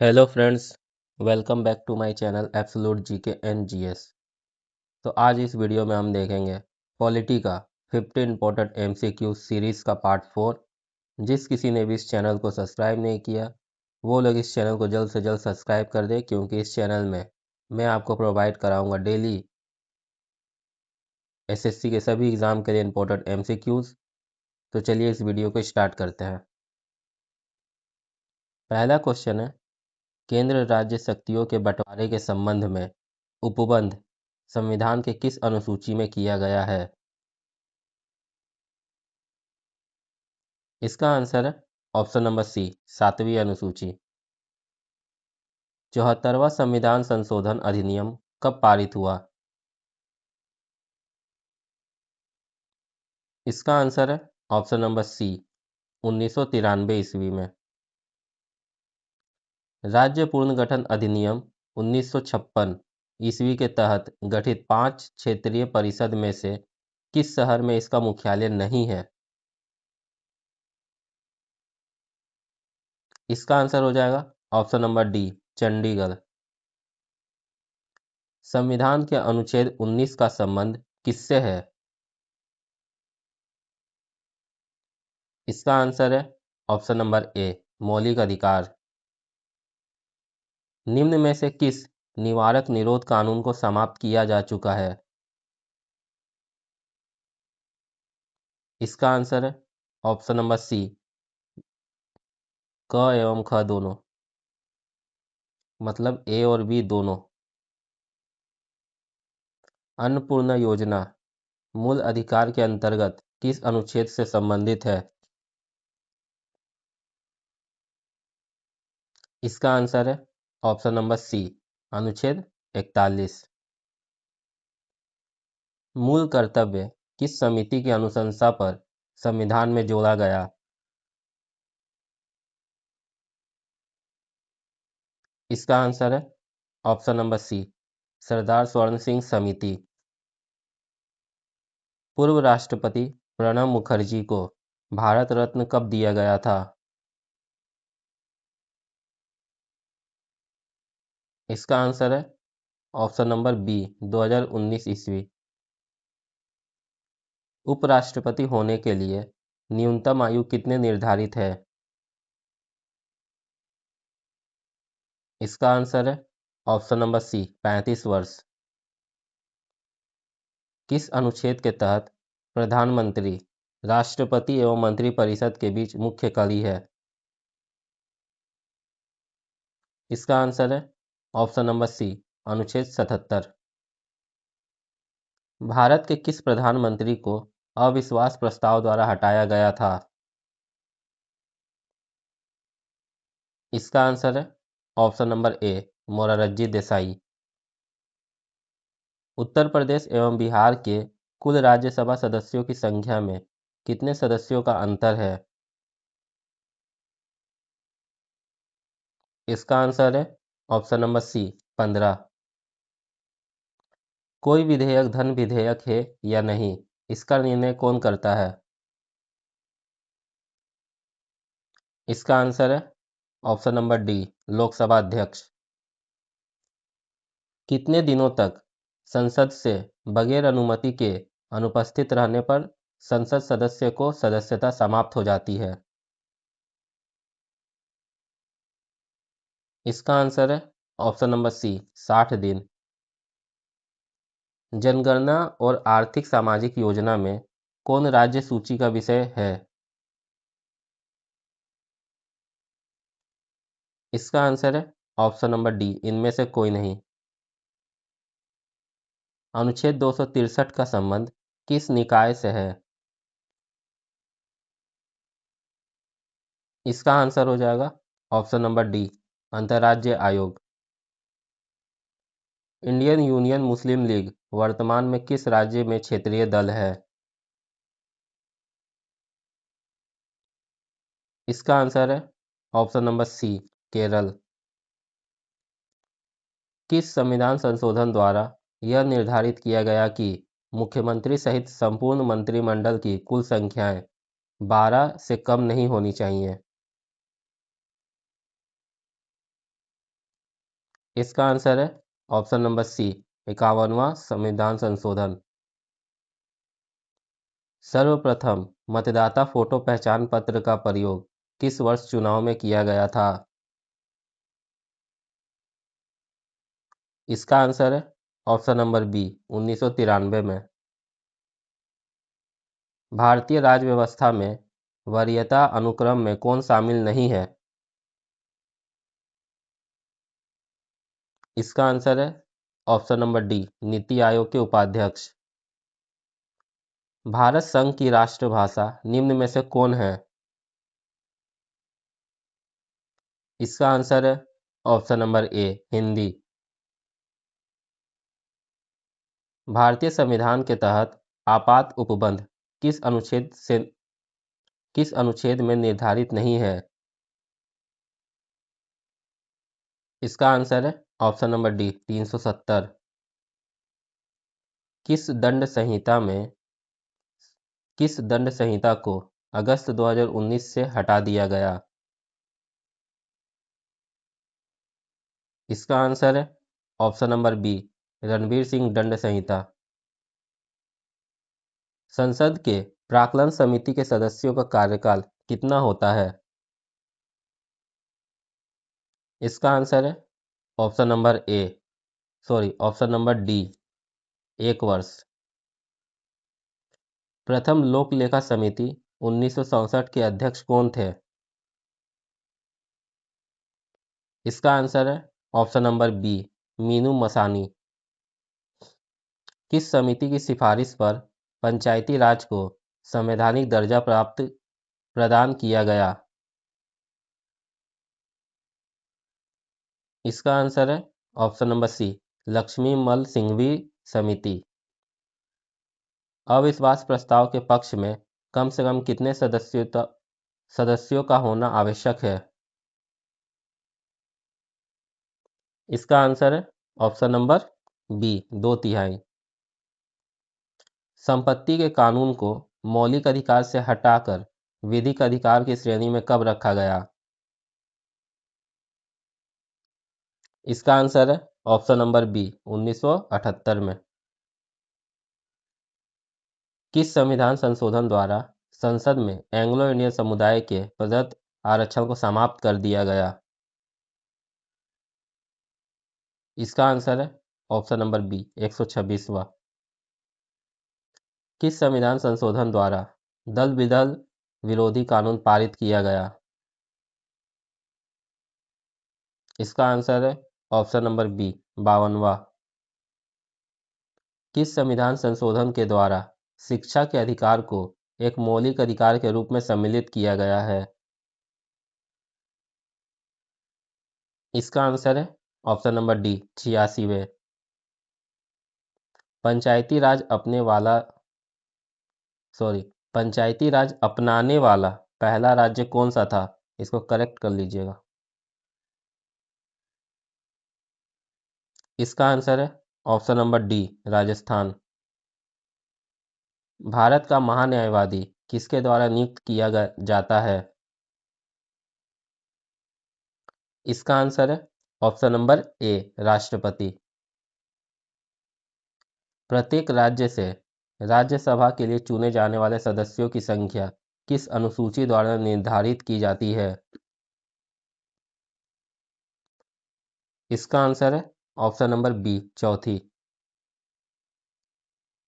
Hello friends, welcome back to my channel absolute GK and GS. तो आज इस video में हम देखेंगे पॉलिटी का 50 इंपॉर्टेंट एमसीक्यू सीरीज़ का पार्ट 4। जिस किसी ने भी इस चैनल को सब्सक्राइब नहीं किया वो लोग इस चैनल को जल्द से जल्द सब्सक्राइब कर दें, क्योंकि इस चैनल में मैं आपको प्रोवाइड कराऊंगा डेली एसएससी के सभी एग्ज़ाम के लिए इंपॉर्टेंट एमसीक्यूज़। तो चलिए इस वीडियो को स्टार्ट करते हैं। पहला क्वेश्चन है, केंद्र राज्य शक्तियों के बंटवारे के संबंध में उपबंध संविधान के किस अनुसूची में किया गया है? इसका आंसर है ऑप्शन नंबर सी, 7वीं अनुसूची। 74वां संविधान संशोधन अधिनियम कब पारित हुआ? इसका आंसर है ऑप्शन नंबर सी, 1993 ईस्वी में। राज्य पुनर्गठन अधिनियम 1956 ईस्वी के तहत गठित 5 क्षेत्रीय परिषद में से किस शहर में इसका मुख्यालय नहीं है? इसका आंसर हो जाएगा ऑप्शन नंबर डी, चंडीगढ़। संविधान के अनुच्छेद 19 का संबंध किससे है? इसका आंसर है ऑप्शन नंबर ए, मौलिक अधिकार। निम्न में से किस निवारक निरोध कानून को समाप्त किया जा चुका है? इसका आंसर है ऑप्शन नंबर सी, क एवं ख दोनों, मतलब ए और बी दोनों। अन्नपूर्णा योजना मूल अधिकार के अंतर्गत किस अनुच्छेद से संबंधित है? इसका आंसर है ऑप्शन नंबर सी, अनुच्छेद 41। मूल कर्तव्य किस समिति की अनुशंसा पर संविधान में जोड़ा गया? इसका आंसर है ऑप्शन नंबर सी, सरदार स्वर्ण सिंह समिति। पूर्व राष्ट्रपति प्रणब मुखर्जी को भारत रत्न कब दिया गया था? इसका आंसर है ऑप्शन नंबर बी, 2019 ईस्वी। उपराष्ट्रपति होने के लिए न्यूनतम आयु कितने निर्धारित है? इसका आंसर है ऑप्शन नंबर सी, 35 वर्ष। किस अनुच्छेद के तहत प्रधानमंत्री राष्ट्रपति एवं मंत्रिपरिषद के बीच मुख्य कड़ी है? इसका आंसर है ऑप्शन नंबर सी, अनुच्छेद 77। भारत के किस प्रधानमंत्री को अविश्वास प्रस्ताव द्वारा हटाया गया था? इसका आंसर है option number A, Morarji Desai. Uttar Pradesh एवं बिहार के कुल राज्यसभा सदस्यों की संख्या में कितने सदस्यों का अंतर है? इसका आंसर है ऑप्शन नंबर सी, 15। कोई विधेयक धन विधेयक है या नहीं, इसका निर्णय कौन करता है? इसका आंसर है ऑप्शन नंबर डी, लोकसभा अध्यक्ष। कितने दिनों तक संसद से बगैर अनुमति के अनुपस्थित रहने पर संसद सदस्य को सदस्यता समाप्त हो जाती है? इसका आंसर है ऑप्शन नंबर सी, 60 दिन। जनगणना और आर्थिक सामाजिक योजना में कौन राज्य सूची का विषय है? इसका आंसर है ऑप्शन नंबर डी, इनमें से कोई नहीं। अनुच्छेद 263 का संबंध किस निकाय से है? इसका आंसर हो जाएगा ऑप्शन नंबर डी, अंतर्राज्य आयोग। इंडियन यूनियन मुस्लिम लीग वर्तमान में किस राज्य में क्षेत्रीय दल है? इसका आंसर है ऑप्शन नंबर सी, केरल। किस संविधान संशोधन द्वारा यह निर्धारित किया गया कि मुख्यमंत्री सहित संपूर्ण मंत्रिमंडल की कुल संख्याएं 12 से कम नहीं होनी चाहिए? इसका आंसर है ऑप्शन नंबर सी, 51वां संविधान संशोधन। सर्वप्रथम मतदाता फोटो पहचान पत्र का प्रयोग किस वर्ष चुनाव में किया गया था? इसका आंसर है ऑप्शन नंबर बी, 1993 में। भारतीय राज्य व्यवस्था में वरीयता अनुक्रम में कौन शामिल नहीं है? इसका आंसर है option number D, NITI Aayog के उपाध्यक्ष। भारत संघ की राष्ट्रभाषा निम्न में से कौन है? इसका आंसर है ऑप्शन नंबर ए, हिंदी। भारतीय संविधान के तहत आपात उपबंध किस अनुच्छेद में निर्धारित नहीं है? इसका आंसर है ऑप्शन नंबर डी, 370। किस दंड संहिता में किस दंड संहिता को अगस्त 2019 से हटा दिया गया? इसका आंसर है option number B, Ranbir Singh दंड संहिता। संसद के प्राक्कलन समिति के सदस्यों का कार्यकाल कितना होता है? इसका आंसर है ऑप्शन नंबर डी, 1 वर्ष। प्रथम लोक लेखा समिति 1967 के अध्यक्ष कौन थे? इसका आंसर है option number B, Minoo Masani. किस समिति की सिफारिश पर पंचायती राज को संवैधानिक दर्जा प्रदान किया गया? इसका आंसर है ऑप्शन नंबर सी, लक्ष्मी मल सिंघवी समिति। अविश्वास प्रस्ताव के पक्ष में कम से कम कितने सदस्यों का होना आवश्यक है? इसका आंसर है ऑप्शन नंबर बी, 2/3। संपत्ति के कानून को मौलिक अधिकार से हटाकर विधिक अधिकार की श्रेणी में कब रखा गया? इसका आंसर है ऑप्शन नंबर बी, 1978 में। किस संविधान संशोधन द्वारा संसद में एंग्लो इंडियन समुदाय के प्रदत्त आरक्षण को समाप्त कर दिया गया? इसका आंसर है ऑप्शन नंबर बी, 126वां। किस संविधान संशोधन द्वारा दल विदल विरोधी कानून पारित किया गया? इसका आंसर है ऑप्शन नंबर बी, 52वां। किस संविधान संशोधन के द्वारा शिक्षा के अधिकार को एक मौलिक अधिकार के रूप में सम्मिलित किया गया है? इसका आंसर है ऑप्शन नंबर डी, 86वें। पंचायती राज पंचायती राज अपनाने वाला पहला राज्य कौन सा था? इसको करेक्ट कर लीजिएगा। इसका आंसर है option number D, Rajasthan. Bharat का महान्यायवादी किसके द्वारा नियुक्त किया जाता है? इसका आंसर है ऑप्शन नंबर ए, राष्ट्रपति। प्रत्येक राज्य से राज्यसभा के लिए चुने जाने वाले सदस्यों की संख्या किस अनुसूची द्वारा निर्धारित की जाती है? इसका आंसर है ऑप्शन नंबर बी, चौथी।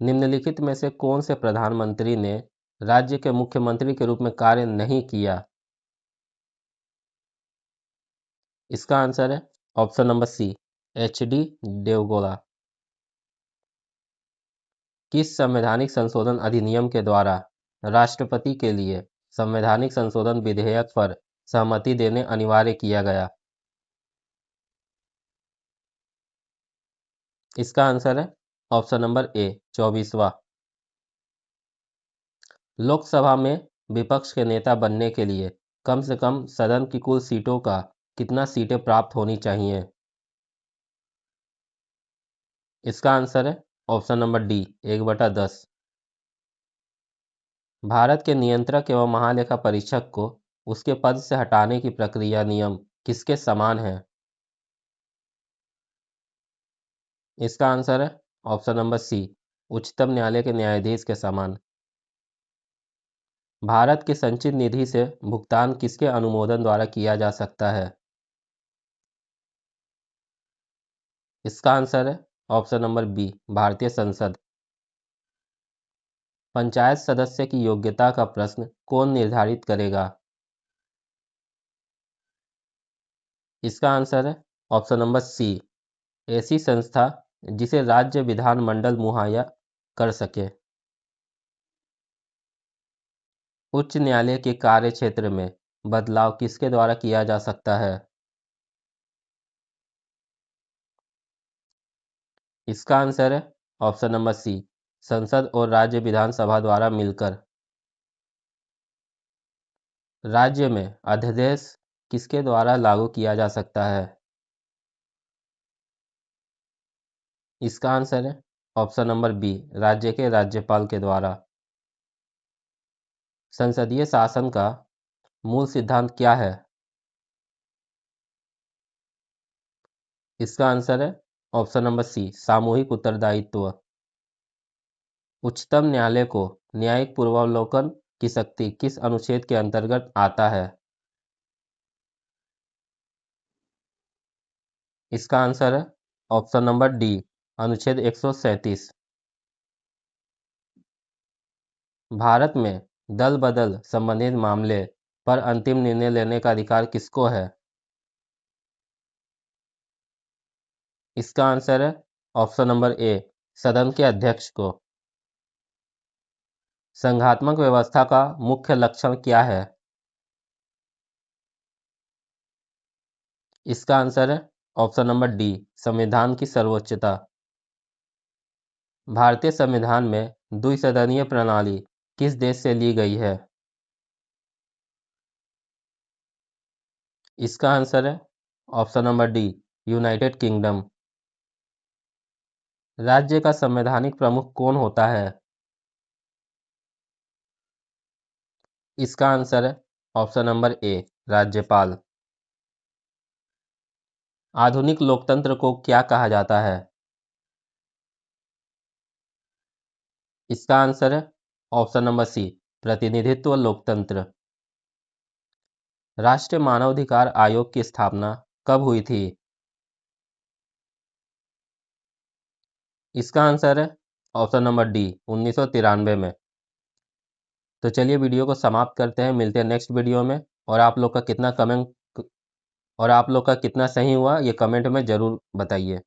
निम्नलिखित में से कौन से प्रधानमंत्री ने राज्य के मुख्यमंत्री के रूप में कार्य नहीं किया? इसका आंसर है option number C, HD Devegowda. किस संवैधानिक संशोधन अधिनियम के द्वारा राष्ट्रपति के लिए संवैधानिक संशोधन विधेयक पर सहमति देने अनिवार्य किया गया? इसका आंसर है ऑप्शन नंबर ए, 24वां। लोकसभा में विपक्ष के नेता बनने के लिए कम से कम सदन की कुल सीटों का कितना सीटें प्राप्त होनी चाहिए? इसका आंसर है ऑप्शन नंबर डी, 1/10। भारत के नियंत्रक एवं महालेखा परीक्षक को उसके पद से हटाने की प्रक्रिया नियम किसके समान है? इसका आंसर है ऑप्शन नंबर सी, उच्चतम न्यायालय के न्यायाधीश के समान। भारत के संचित निधि से भुगतान किसके अनुमोदन द्वारा किया जा सकता है? इसका आंसर है ऑप्शन नंबर बी, भारतीय संसद। पंचायत सदस्य की योग्यता का प्रश्न कौन निर्धारित करेगा? इसका आंसर है ऑप्शन नंबर सी, ऐसी संस्था जिसे राज्य विधानमंडल मुहैया कर सके। उच्च न्यायालय के कार्य क्षेत्र में बदलाव किसके द्वारा किया जा सकता है? इसका आंसर है ऑप्शन नंबर सी, संसद और राज्य विधानसभा द्वारा मिलकर। राज्य में अध्यादेश किसके द्वारा लागू किया जा सकता है? इसका आंसर है ऑप्शन नंबर बी, राज्य के राज्यपाल के द्वारा। संसदीय शासन का मूल सिद्धांत क्या है? इसका आंसर है ऑप्शन नंबर सी, सामूहिक उत्तरदायित्व। उच्चतम न्यायालय को न्यायिक पूर्वावलोकन की शक्ति किस अनुच्छेद के अंतर्गत आता है? इसका आंसर है ऑप्शन नंबर डी, अनुच्छेद 137। भारत में दल बदल संबंधित मामले पर अंतिम निर्णय लेने का अधिकार किसको है? इसका आंसर है ऑप्शन नंबर ए, सदन के अध्यक्ष को। संघात्मक व्यवस्था का मुख्य लक्षण क्या है? इसका आंसर है ऑप्शन नंबर डी, संविधान की सर्वोच्चता। भारतीय संविधान में द्विसदनीय प्रणाली किस देश से ली गई है? इसका आंसर है option number D, United kingdom. राज्य का संवैधानिक प्रमुख कौन होता है? इसका आंसर है ऑप्शन नंबर ए, राज्यपाल। आधुनिक लोकतंत्र को क्या कहा जाता है? इसका आंसर है ऑप्शन नंबर सी, प्रतिनिधित्व लोकतंत्र। राष्ट्रीय मानवाधिकार आयोग की स्थापना कब हुई थी? इसका आंसर है ऑप्शन नंबर डी, 1993 में। तो चलिए वीडियो को समाप्त करते हैं, मिलते हैं नेक्स्ट वीडियो में। और आप लोग का कितना कमेंट और आप लोग का कितना सही हुआ ये कमेंट में ज़रूर बताइए।